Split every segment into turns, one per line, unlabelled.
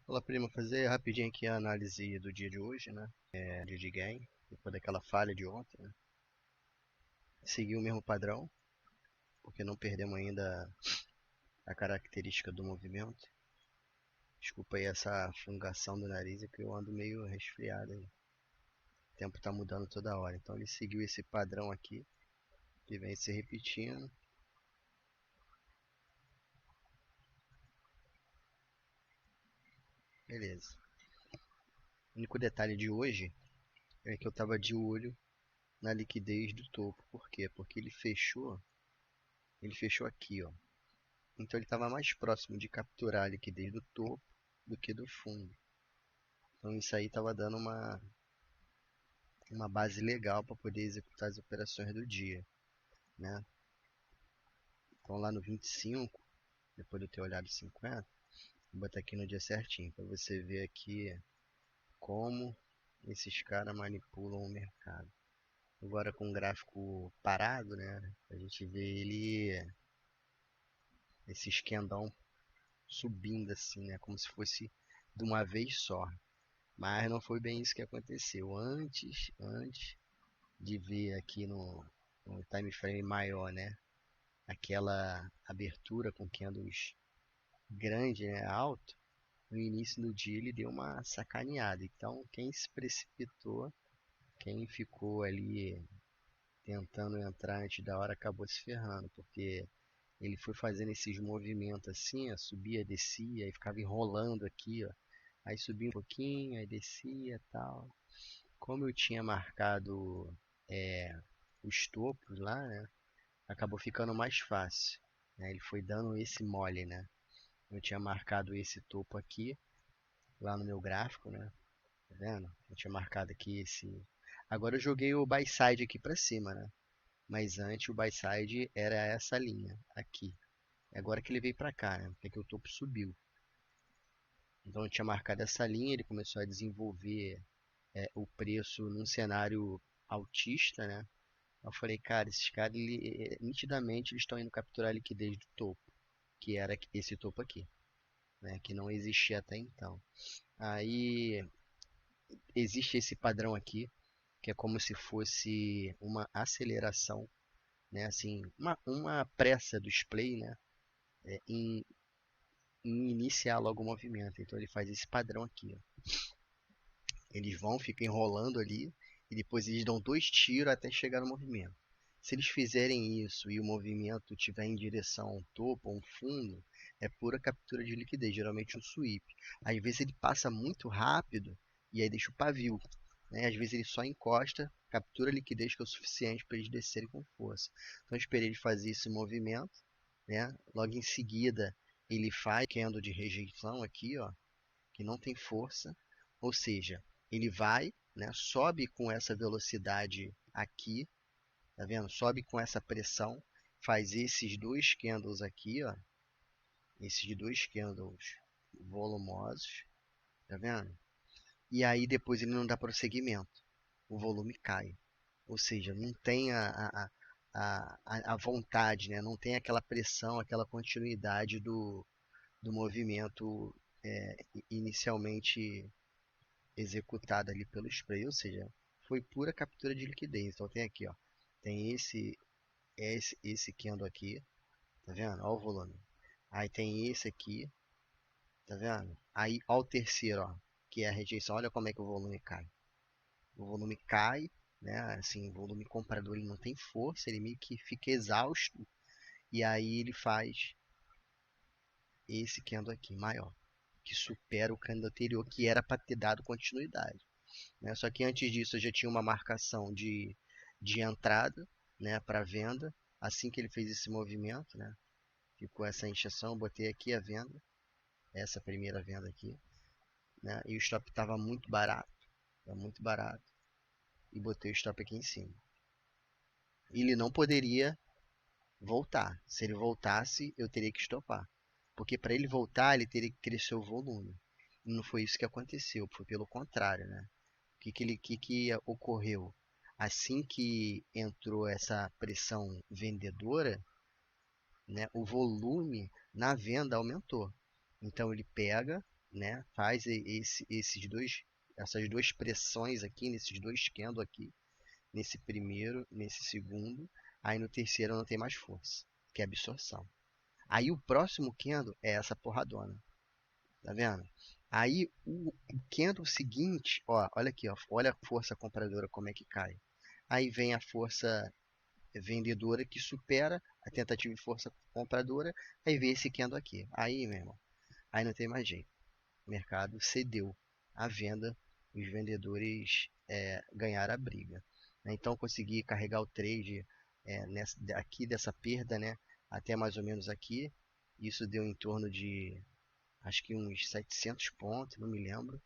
Fala, prima, fazer rapidinho aqui a análise do dia de hoje, né? Dia de gain, depois daquela falha de ontem, né? Seguir o mesmo padrão, porque não perdemos ainda a característica do movimento. Desculpa aí essa fungação do nariz, é que eu ando meio resfriado aí. O tempo tá mudando toda hora. Então ele seguiu esse padrão aqui, que vem se repetindo. Beleza. O único detalhe de hoje é que eu tava de olho na liquidez do topo. Por quê? Porque ele fechou aqui, ó. Então ele estava mais próximo de capturar a liquidez do topo do que do fundo. Então isso aí estava dando uma base legal para poder executar as operações do dia, né? Então lá no 25, depois de eu ter olhado 50, vou botar aqui no dia certinho para você ver aqui como esses caras manipulam o mercado. Agora com o gráfico parado, né? A gente vê ele, esse esquendão subindo assim, né? Como se fosse de uma vez só. Mas não foi bem isso que aconteceu. Antes de ver aqui no time frame maior, né? Aquela abertura com candles grande, né? Alto. No início do dia ele deu uma sacaneada. Então quem se precipitou, quem ficou ali tentando entrar antes da hora acabou se ferrando, porque ele foi fazendo esses movimentos assim, ó, subia, descia, e ficava enrolando aqui, ó. Aí subia um pouquinho, aí descia, tal. Como eu tinha marcado é, os topos lá, né, acabou ficando mais fácil, né? Ele foi dando esse mole, né? Eu tinha marcado esse topo aqui, lá no meu gráfico, né? Tá vendo? Eu tinha marcado aqui esse. Agora eu joguei o buy side aqui para cima, né? Mas antes o buy side era essa linha aqui. Agora que ele veio para cá, né? Porque aqui o topo subiu. Então eu tinha marcado essa linha, ele começou a desenvolver o preço num cenário altista, né? Eu falei, cara, esses caras, nitidamente, eles estão indo capturar a liquidez do topo, que era esse topo aqui, né? Que não existia até então. Aí existe esse padrão aqui, que é como se fosse uma aceleração, né? Assim, uma pressa do splay, né? Em iniciar logo o movimento. Então ele faz esse padrão aqui, ó. Eles vão, ficam enrolando ali, e depois eles dão dois tiros até chegar no movimento. Se eles fizerem isso e o movimento estiver em direção ao topo ou um fundo, é pura captura de liquidez, geralmente um sweep. Às vezes ele passa muito rápido e aí deixa o pavio, né? Às vezes ele só encosta, captura a liquidez que é o suficiente para eles descerem com força. Então eu esperei ele fazer esse movimento, né? Logo em seguida ele faz candle de rejeição aqui, ó, que não tem força, ou seja, ele vai, né, sobe com essa velocidade aqui, tá vendo? Sobe com essa pressão, faz esses dois candles aqui, ó, esses dois candles volumosos, tá vendo? E aí depois ele não dá prosseguimento, o volume cai, ou seja, não tem a vontade, né? Não tem aquela pressão, aquela continuidade do movimento inicialmente executada ali pelo spray, ou seja, foi pura captura de liquidez. Então tem aqui, ó, tem esse candle aqui, tá vendo? Olha o volume. Aí tem esse aqui, tá vendo? Aí ó o terceiro, ó, que é a rejeição. Olha como é que o volume cai. O volume cai, né? Assim, o volume comprador ele não tem força, ele meio que fica exausto e aí ele faz esse candle aqui maior, que supera o candle anterior que era para ter dado continuidade, né? Só que antes disso eu já tinha uma marcação de entrada, né, para venda. Assim que ele fez esse movimento, né, ficou essa injeção, eu botei aqui a venda, essa primeira venda aqui, né, e o stop estava muito barato, e botei o stop aqui em cima. Ele não poderia voltar. Se ele voltasse, eu teria que stopar, porque para ele voltar, ele teria que crescer o volume. E não foi isso que aconteceu, foi pelo contrário, né? O que ocorreu? Assim que entrou essa pressão vendedora, né, o volume na venda aumentou. Então ele pega, né? Faz essas duas pressões aqui, nesses dois candles aqui, nesse primeiro, nesse segundo, aí no terceiro não tem mais força, que é absorção. Aí o próximo candle é essa porradona, tá vendo? Aí o candle seguinte, ó, olha aqui, ó, olha a força compradora como é que cai. Aí vem a força vendedora que supera a tentativa de força compradora, aí vem esse candle aqui. Aí, meu irmão, aí não tem mais jeito. O mercado cedeu à venda, os vendedores ganharam a briga. Então consegui carregar o trade aqui dessa perda, né, até mais ou menos aqui. Isso deu em torno de acho que uns 700 pontos, não me lembro.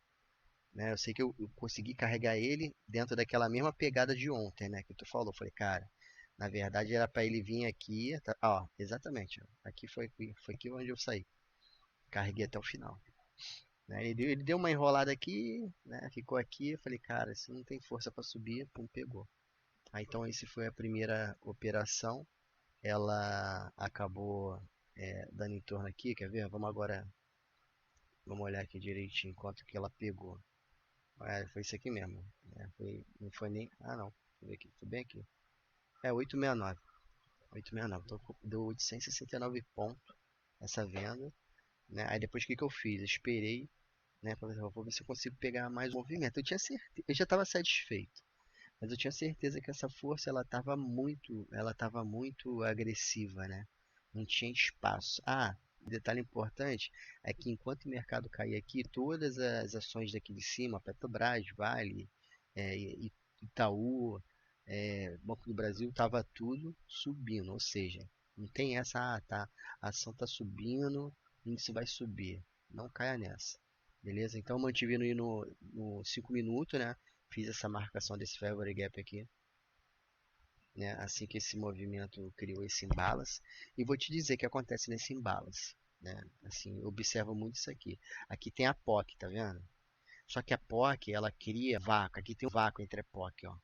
Né? Eu sei que eu consegui carregar ele dentro daquela mesma pegada de ontem, né, que tu falou. Eu falei, cara, na verdade era para ele vir aqui, tá, ó, exatamente. Ó, aqui foi aqui onde eu saí. Carreguei até o final. Né? Ele deu uma enrolada aqui, né? Ficou aqui. Eu falei, cara, se não tem força para subir, pum, pegou. Aí, então, esse foi a primeira operação. Ela acabou dando em torno aqui. Quer ver? Vamos agora, vamos olhar aqui direitinho quanto que ela pegou. Foi isso aqui mesmo. Não foi nem. Ah, não. Deixa eu ver aqui. Foi bem aqui. 869. 869. Então, deu 869 pontos essa venda. Né? Aí depois o que eu fiz? Eu esperei, né? Vou ver se eu consigo pegar mais movimento. Eu tinha certeza, eu já estava satisfeito, mas eu tinha certeza que essa força ela estava muito agressiva, né? Não tinha espaço. Ah, detalhe importante é que enquanto o mercado caía aqui, todas as ações daqui de cima, Petrobras, Vale, Itaú, Banco do Brasil, estava tudo subindo, ou seja, não tem essa, tá, a ação está subindo, o índice vai subir. Não caia nessa. Beleza? Então eu mantive no 5 minutos, né? Fiz essa marcação desse Favorite Gap aqui, né? Assim que esse movimento criou esse imbalance. E vou te dizer o que acontece nesse imbalance, né? Assim, eu observo muito isso aqui. Aqui tem a POC, tá vendo? Só que a POC, ela cria vácuo. Aqui tem um vácuo entre a POC, ó.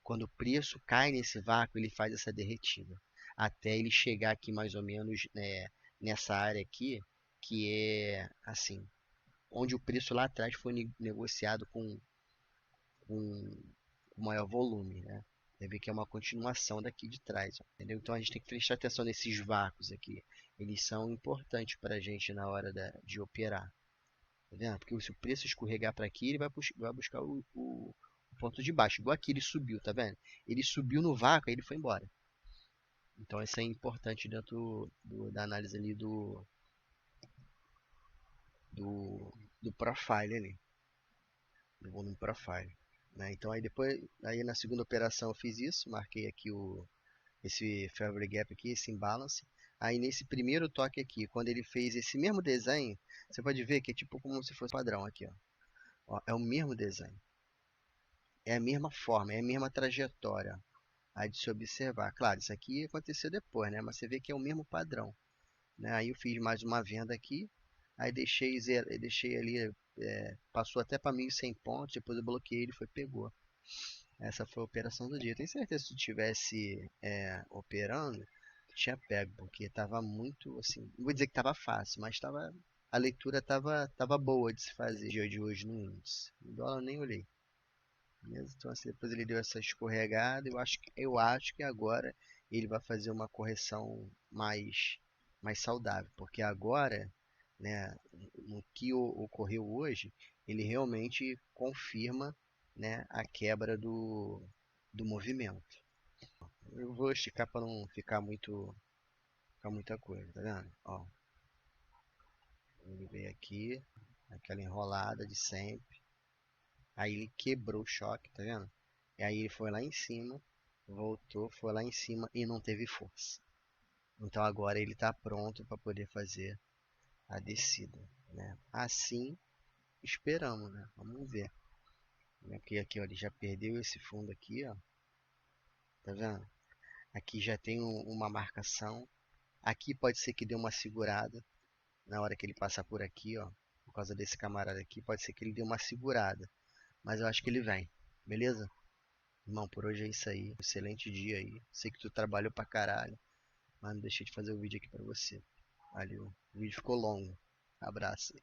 Quando o preço cai nesse vácuo, ele faz essa derretida. Até ele chegar aqui mais ou menos, né, nessa área aqui, que é assim, onde o preço lá atrás foi negociado com maior volume, né? Deve ver que é uma continuação daqui de trás, ó, entendeu? Então a gente tem que prestar atenção nesses vácuos aqui. Eles são importantes para a gente na hora de operar, tá vendo? Porque se o preço escorregar para aqui, ele vai buscar o ponto de baixo. Igual aqui ele subiu, tá vendo? Ele subiu no vácuo, aí ele foi embora. Então isso é importante dentro da análise ali do, do profile ali, do volume profile. Né? Então aí depois, aí na segunda operação eu fiz isso, marquei aqui esse favorite gap aqui, esse imbalance. Aí nesse primeiro toque aqui, quando ele fez esse mesmo desenho, você pode ver que é tipo como se fosse padrão aqui, ó. Ó, é o mesmo desenho, é a mesma forma, é a mesma trajetória. Aí de se observar, claro, isso aqui aconteceu depois, né? Mas você vê que é o mesmo padrão, né? Aí eu fiz mais uma venda aqui, aí deixei ali, passou até para 1.100 pontos, depois eu bloqueei, ele foi pegou. Essa foi a operação do dia. Tenho certeza que se tu tivesse operando, tu tinha pego, porque estava muito, assim, não vou dizer que estava fácil, mas a leitura tava boa de se fazer dia de hoje no índice. O dólar eu nem olhei. Beleza? Então, assim, depois ele deu essa escorregada, eu acho que agora ele vai fazer uma correção mais saudável, porque agora, né, no que ocorreu hoje, ele realmente confirma, né, a quebra do movimento. Eu vou esticar para não ficar muita coisa, tá vendo? Ó, ele veio aqui, aquela enrolada de sempre, aí ele quebrou o choque, tá vendo? E aí ele foi lá em cima, voltou, foi lá em cima e não teve força. Então agora ele está pronto para poder fazer a descida, né? Assim esperamos, né? Vamos ver. Aqui, ó, ele já perdeu esse fundo aqui, ó. Tá vendo? Aqui já tem uma marcação. Aqui pode ser que dê uma segurada na hora que ele passar por aqui, ó. Por causa desse camarada aqui, pode ser que ele dê uma segurada. Mas eu acho que ele vem. Beleza? Irmão, por hoje é isso aí. Excelente dia aí. Sei que tu trabalhou pra caralho, mas não deixei de fazer o vídeo aqui pra você. Valeu. O vídeo ficou longo. Abraço.